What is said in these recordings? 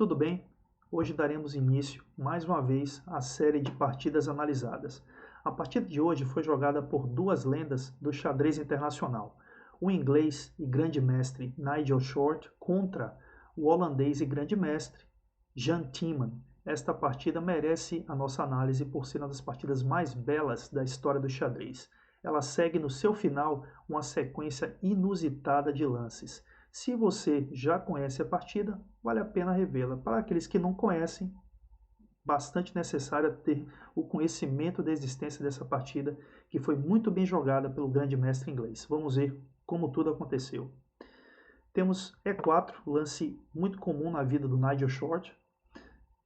tudo bem? Hoje daremos início, mais uma vez, à série de partidas analisadas. A partida de hoje foi jogada por duas lendas do xadrez internacional, o inglês e grande mestre Nigel Short contra o holandês e grande mestre Jan Timman. Esta partida merece a nossa análise por ser uma das partidas mais belas da história do xadrez. Ela segue no seu final uma sequência inusitada de lances. Se você já conhece a partida, vale a pena revê-la. Para aqueles que não conhecem, bastante necessário ter o conhecimento da existência dessa partida, que foi muito bem jogada pelo grande mestre inglês. Vamos ver como tudo aconteceu. Temos E4, lance muito comum na vida do Nigel Short.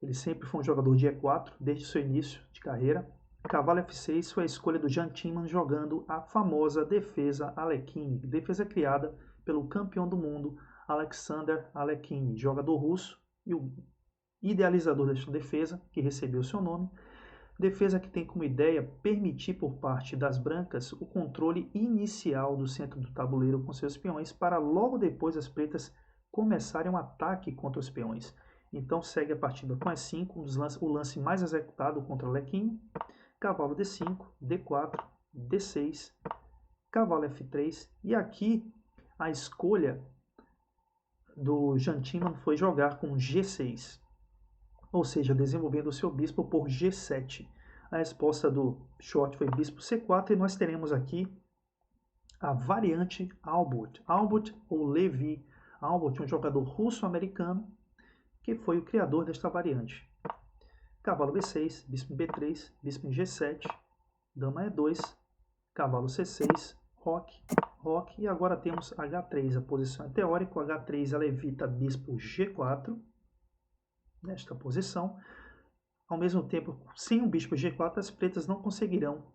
Ele sempre foi um jogador de E4 desde o seu início de carreira. Cavalo F6 foi a escolha do Jan Timman jogando a famosa defesa Alekhine, defesa criada pelo campeão do mundo Alexander Alekhine, jogador russo e o idealizador desta defesa, que recebeu seu nome. Defesa que tem como ideia permitir por parte das brancas o controle inicial do centro do tabuleiro com seus peões para logo depois as pretas começarem um ataque contra os peões. Então segue a partida com E5, o lance mais executado contra Alekhine, cavalo D5, D4, D6, cavalo F3 e aqui a escolha do Jan Timman foi jogar com G6, ou seja, desenvolvendo o seu bispo por G7. A resposta do Short foi bispo C4 e nós teremos aqui a variante Albert ou Levi. Albert é um jogador russo-americano que foi o criador desta variante. Cavalo B6, bispo em B3, bispo em G7, dama E2, cavalo C6, roque, e agora temos H3, a posição é teórica, H3 ela evita bispo G4, nesta posição. Ao mesmo tempo, sem o bispo G4, as pretas não conseguirão,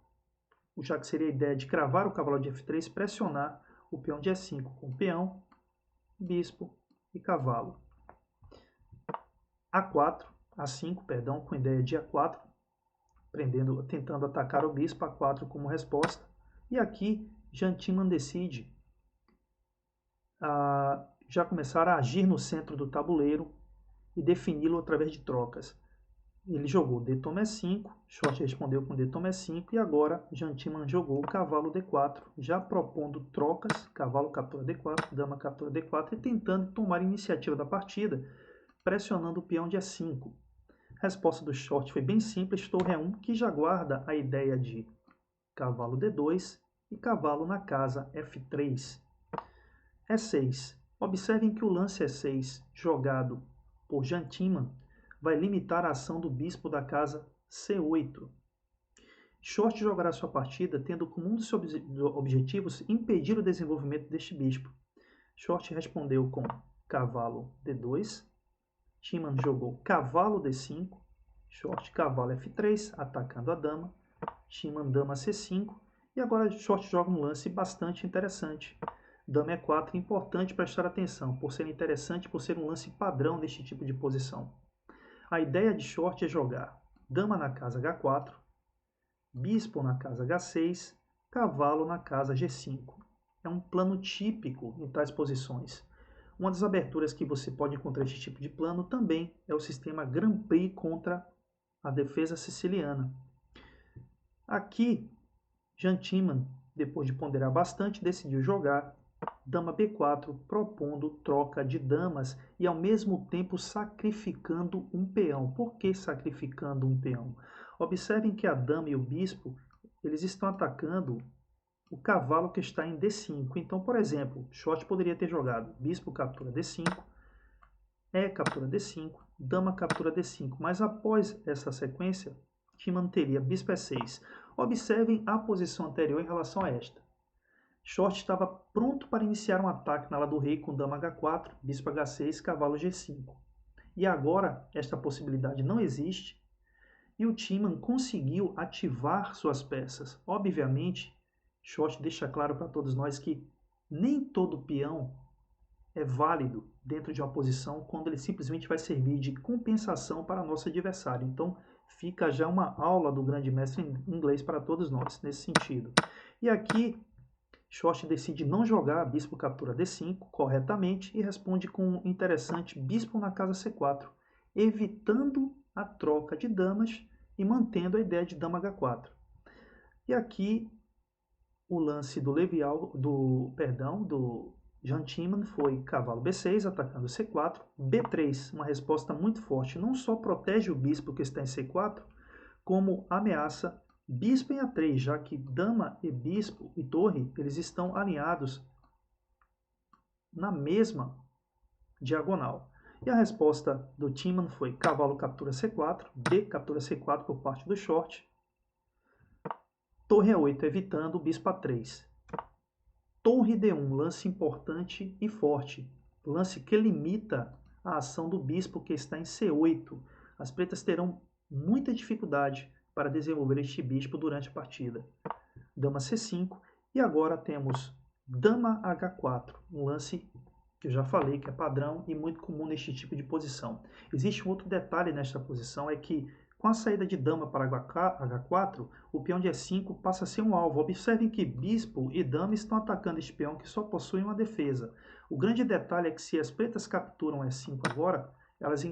já que seria a ideia de cravar o cavalo de F3, pressionar o peão de E5 com peão, bispo e cavalo. A4, A5, perdão, com ideia de A4, tentando atacar o bispo, A4 como resposta. E aqui, Jan Timman decide já começar a agir no centro do tabuleiro e defini-lo através de trocas. Ele jogou D toma E5, Short respondeu com D toma E5 e agora Jan Timman jogou o cavalo D4, já propondo trocas, cavalo captura D4, dama captura D4 e tentando tomar a iniciativa da partida, pressionando o peão de E5. A resposta do Short foi bem simples, torre E1, que já guarda a ideia de cavalo D2 e cavalo na casa F3. E6. Observem que o lance E6 jogado por Jan Timman vai limitar a ação do bispo da casa C8. Short jogará sua partida tendo como um dos seus objetivos impedir o desenvolvimento deste bispo. Short respondeu com cavalo D2, Timman jogou cavalo D5, Short cavalo F3, atacando a dama, Timman dama C5, e agora Short joga um lance bastante interessante. Dama E4, importante prestar atenção, por ser interessante, por ser um lance padrão deste tipo de posição. A ideia de Short é jogar dama na casa H4, bispo na casa H6, cavalo na casa G5. É um plano típico em tais posições. Uma das aberturas que você pode encontrar este tipo de plano também é o sistema Grand Prix contra a defesa siciliana. Aqui, Jan Timman, depois de ponderar bastante, decidiu jogar dama B4, propondo troca de damas e ao mesmo tempo sacrificando um peão. Por que sacrificando um peão? Observem que a dama e o bispo eles estão atacando o cavalo que está em D5. Então, por exemplo, Short poderia ter jogado bispo captura D5, E captura D5, dama captura D5, mas após essa sequência, Timman teria bispo E6. Observem a posição anterior em relação a esta. Short estava pronto para iniciar um ataque na ala do rei com dama H4, bispo H6, cavalo G5. E agora esta possibilidade não existe e o Timman conseguiu ativar suas peças. Obviamente, Short deixa claro para todos nós que nem todo peão é válido dentro de uma posição quando ele simplesmente vai servir de compensação para nosso adversário. Então, fica já uma aula do grande mestre inglês para todos nós, nesse sentido. E aqui, Short decide não jogar bispo captura D5 corretamente e responde com um interessante bispo na casa C4. evitando a troca de damas e mantendo a ideia de dama H4. E aqui o lance do do Jan Timman foi cavalo B6, atacando C4, B3, uma resposta muito forte, não só protege o bispo que está em C4, como ameaça bispo em A3, já que dama e bispo e torre, eles estão alinhados na mesma diagonal. E a resposta do Timman foi cavalo captura C4, B captura C4 por parte do short, torre A8 evitando o bispo A3. Torre D1, lance importante e forte, lance que limita a ação do bispo que está em C8. As pretas terão muita dificuldade para desenvolver este bispo durante a partida. Dama C5 e agora temos dama H4, um lance que eu já falei que é padrão e muito comum neste tipo de posição. Existe um outro detalhe nesta posição, é que com a saída de dama para H4, o peão de E5 passa a ser um alvo. Observem que bispo e dama estão atacando este peão que só possui uma defesa. O grande detalhe é que se as pretas capturam E5 agora, elas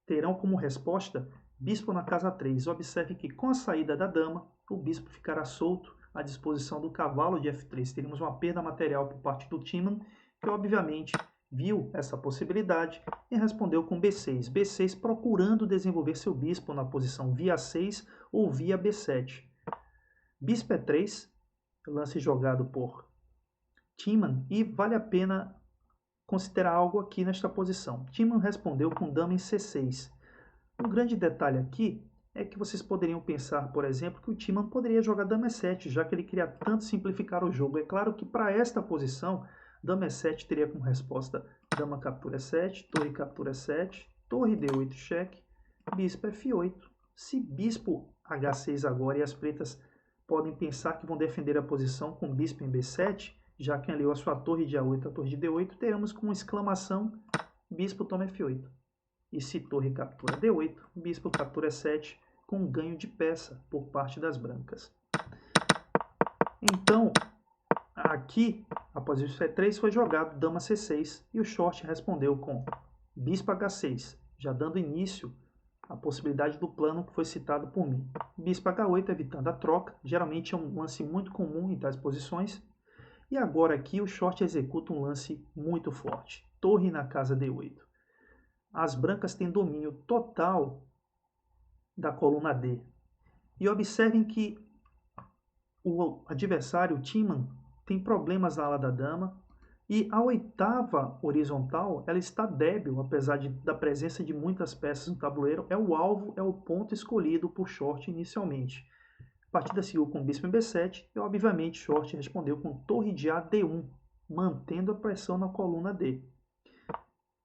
terão como resposta bispo na casa 3. Observe que com a saída da dama, o bispo ficará solto à disposição do cavalo de F3. Teríamos uma perda material por parte do Timman, que obviamente viu essa possibilidade e respondeu com B6. B6 procurando desenvolver seu bispo na posição via 6 ou via B7. Bispo E3, lance jogado por Timman, e vale a pena considerar algo aqui nesta posição. Timman respondeu com dama em C6. Um grande detalhe aqui é que vocês poderiam pensar, por exemplo, que o Timman poderia jogar dama E7, já que ele queria tanto simplificar o jogo. É claro que para esta posição, dama E7 teria como resposta dama captura E7, torre captura E7, torre D8 cheque, bispo F8. Se bispo H6 agora e as pretas podem pensar que vão defender a posição com bispo em B7, já que aliou a sua torre de A8 à torre de D8, teremos com exclamação bispo toma F8. E se torre captura D8, bispo captura E7 com ganho de peça por parte das brancas. Então, aqui, após o E3, foi jogado dama C6 e o short respondeu com bispo H6, já dando início à possibilidade do plano que foi citado por mim. Bispo H8 evitando a troca, geralmente é um lance muito comum em tais posições. E agora aqui o short executa um lance muito forte, torre na casa D8. As brancas têm domínio total da coluna D. E observem que o adversário, o Timman, tem problemas na ala da dama, e a oitava horizontal ela está débil, apesar da presença de muitas peças no tabuleiro. É o alvo, é o ponto escolhido por short inicialmente. A partida seguiu com bispo em B7 e, obviamente, short respondeu com torre de A D1, mantendo a pressão na coluna D.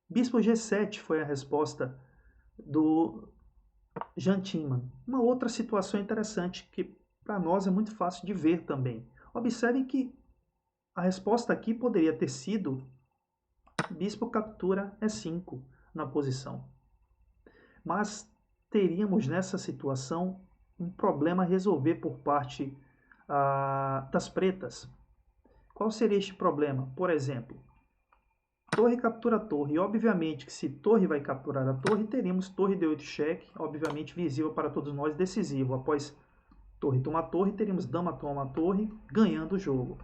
Bispo G7 foi a resposta do Jan Timman. Uma outra situação interessante que para nós é muito fácil de ver também. Observem que a resposta aqui poderia ter sido bispo captura E5 na posição. Mas teríamos nessa situação um problema a resolver por parte das pretas. Qual seria este problema? Por exemplo, torre captura torre. E obviamente que se torre vai capturar a torre, teremos torre D8 cheque, obviamente visível para todos nós, decisivo. Após torre toma torre, teríamos dama toma torre, ganhando o jogo.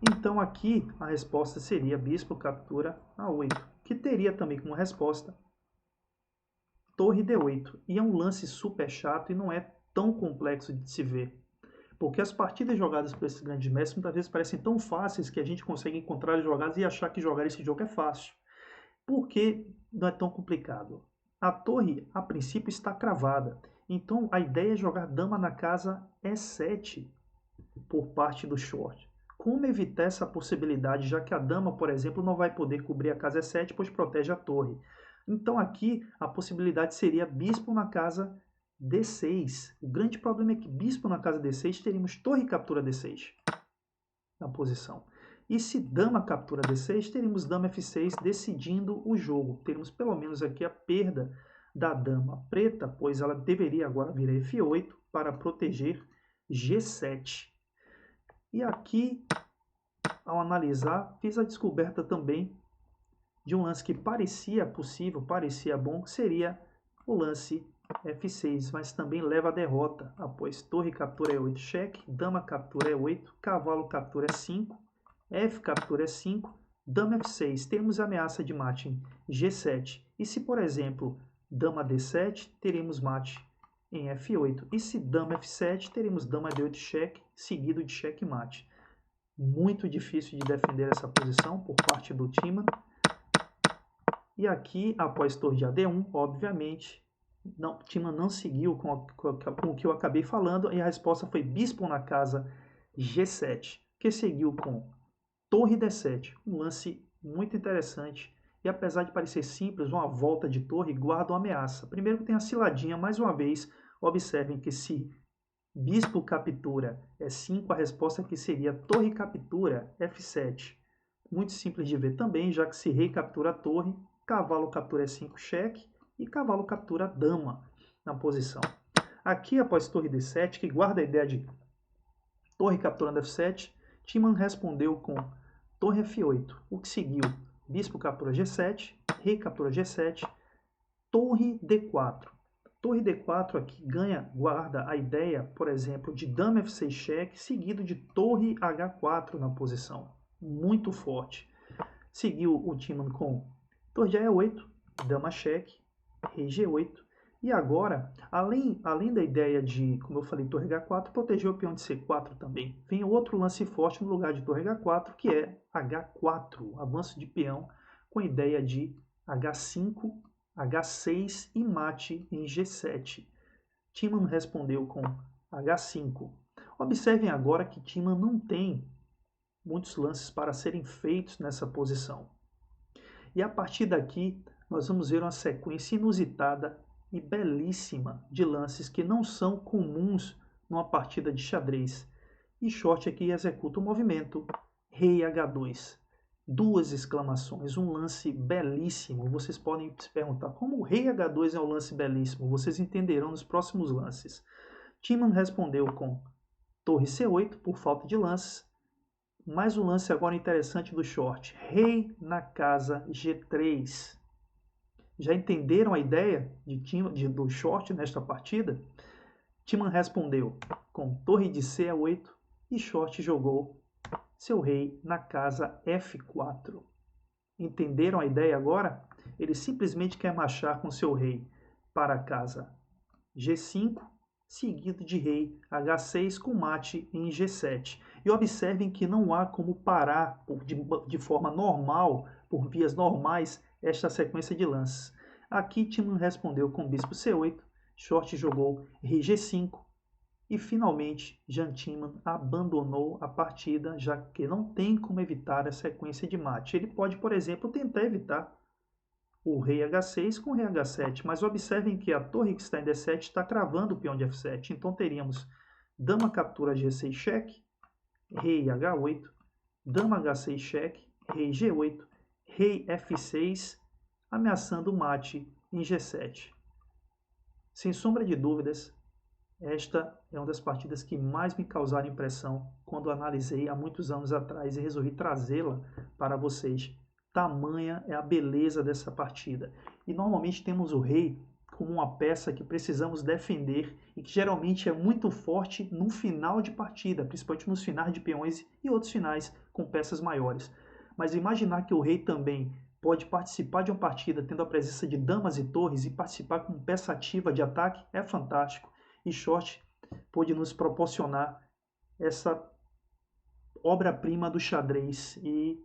Então aqui a resposta seria bispo captura A8, que teria também como resposta torre D8. E é um lance super chato e não é tão complexo de se ver. Porque as partidas jogadas por esses grandes mestres muitas vezes parecem tão fáceis que a gente consegue encontrar as jogadas e achar que jogar esse jogo é fácil. Por que não é tão complicado? A torre, a princípio, está cravada. Então a ideia é jogar dama na casa E7 por parte do short. Como evitar essa possibilidade, já que a dama, por exemplo, não vai poder cobrir a casa E7, pois protege a torre? Então aqui a possibilidade seria bispo na casa D6. O grande problema é que bispo na casa D6 teríamos torre captura D6 na posição. E se dama captura D6, teríamos dama F6 decidindo o jogo. Teremos pelo menos aqui a perda da dama preta, pois ela deveria agora vir a F8 para proteger G7. E aqui, ao analisar, fiz a descoberta também de um lance que parecia possível, parecia bom, seria o lance F6, mas também leva a derrota, após torre captura E8 cheque, dama captura E8, cavalo captura E5, F captura E5, dama F6, temos ameaça de mate em G7, e se por exemplo dama D7, teremos mate em F8, e se dama F7, teremos dama D8 cheque, seguido de cheque mate. Muito difícil de defender essa posição por parte do Tiemann. E aqui, após torre de AD1, obviamente, Tiemann não seguiu com o que eu acabei falando, e a resposta foi bispo na casa G7, que seguiu com torre D7, um lance muito interessante, e apesar de parecer simples, uma volta de torre guarda uma ameaça. Primeiro tem a ciladinha, mais uma vez, observem que se bispo captura E5, a resposta aqui seria torre captura F7. Muito simples de ver também, já que se rei captura a torre, cavalo captura E5 cheque e cavalo captura a dama na posição. Aqui, após torre D7, que guarda a ideia de torre capturando F7, Tiemann respondeu com torre F8, o que seguiu bispo captura G7, rei captura G7, torre D4. Torre D4 aqui guarda a ideia, por exemplo, de dama F6 cheque, seguido de torre H4 na posição. Muito forte. Seguiu o Tiemann com torre de E8, dama cheque, rei G8. E agora, além da ideia de, como eu falei, torre H4, proteger o peão de C4 também. Vem outro lance forte no lugar de torre H4, que é H4, avanço de peão, com a ideia de H5, H6 e mate em G7. Tiemann respondeu com H5. Observem agora que Tiemann não tem muitos lances para serem feitos nessa posição. E a partir daqui, nós vamos ver uma sequência inusitada e belíssima de lances que não são comuns numa partida de xadrez. E Short aqui executa o movimento Rei H2. Duas exclamações, um lance belíssimo. Vocês podem se perguntar como o Rei H2 é um lance belíssimo. Vocês entenderão nos próximos lances. Tiemann respondeu com torre C8 por falta de lances. Mais um lance agora interessante do Short. Rei na casa G3. Já entenderam a ideia do Short nesta partida? Tiemann respondeu com torre de C8 e Short jogou seu rei na casa F4. Entenderam a ideia agora? Ele simplesmente quer marchar com seu rei para a casa G5, seguido de rei H6 com mate em G7. E observem que não há como parar de forma normal, por vias normais, esta sequência de lances. Aqui Tiemann respondeu com bispo C8, Short jogou rei G5, e finalmente Jan Tiemann abandonou a partida, já que não tem como evitar a sequência de mate. Ele pode, por exemplo, tentar evitar o rei H6 com o rei H7, mas observem que a torre que está em D7 está cravando o peão de F7. Então teríamos dama captura G6 cheque, rei H8, dama H6 cheque, rei G8, rei F6, ameaçando o mate em G7. Sem sombra de dúvidas, esta é uma das partidas que mais me causaram impressão quando analisei há muitos anos atrás e resolvi trazê-la para vocês. Tamanha é a beleza dessa partida. E normalmente temos o rei como uma peça que precisamos defender e que geralmente é muito forte no final de partida, principalmente nos finais de peões e outros finais com peças maiores. Mas imaginar que o rei também pode participar de uma partida tendo a presença de damas e torres e participar como peça ativa de ataque é fantástico. E Short pôde nos proporcionar essa obra-prima do xadrez. E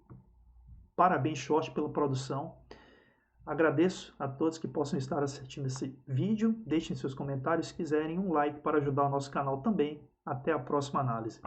parabéns, Short, pela produção. Agradeço a todos que possam estar assistindo esse vídeo. Deixem seus comentários, se quiserem, um like para ajudar o nosso canal também. Até a próxima análise.